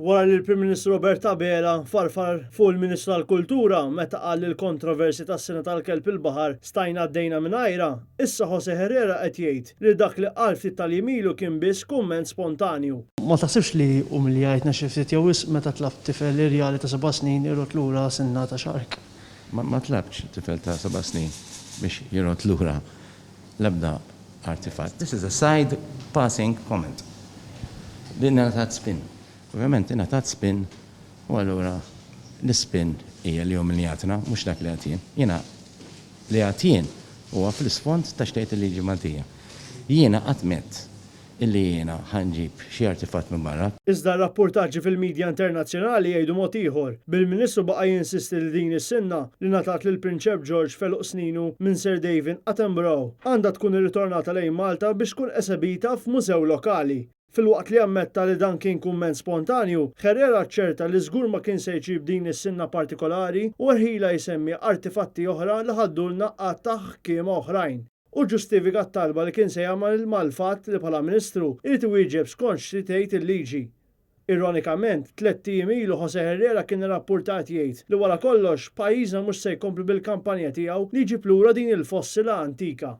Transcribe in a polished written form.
Wara li l-Prim Ministru Robert Abela farfar fuq il-Ministru tal-Kultura meta qal li l-kontroversi tas-sena tal-kelb il-baħar stajna għaddejna mingħajrha, issa Jose Herrera qed jgħid li dak li qal ftit tal-jimilu kien biss kumment spontanju. Ma taħsibx li umiljajtna xi ftit jew meta tlab tifel irjali ta' 7 snin irrot lura sinna ta' xark. Ma tlabx tifel ta' 7 snin biex jirrot lura l-ebda artifatt. This is a side passing comment. Dinna tat spin. Ovvjament tat spin u allura l-spin hija li umiljatna mhux dak li għatien. Jiena li għatien huwa fl-isfond ta' xtejt il-liġi Maltija. Jiena qatt illi jiena ħanġib xi artifatt minn barra. Iżda r-rapportaġġi fil-medja internazzjonali jgħidu mod ieħor. Bil-Ministru baqa' jinsisti li din is-sinna li ngħatat lil Prinċep George feluq sninu minn Sir David Attenborough għandha tkun irritornata lejn Malta biex tkun esebita f'mużew lokali. Fil-waqt li ammetta li dan kien kumment spontanju, Herrera ċerta li żgur ma kien se jġib din is-sinna partikolari u rħila jsemmi artifatti oħra li ħaddulna qatt ta' ħkiem oħrajn. U ġustifika t-talba li kien se jagħmel mal-fatt li bħala Ministru irid iwieġeb skont xi tgħid il-liġi. Ironikament, 3 tim ilu Jose Herrera kien irrappurtat jgħid li wara kollox pajjiżna mhux se jkompli bil-kampanja tiegħu li jġib lura din il-fossila antika.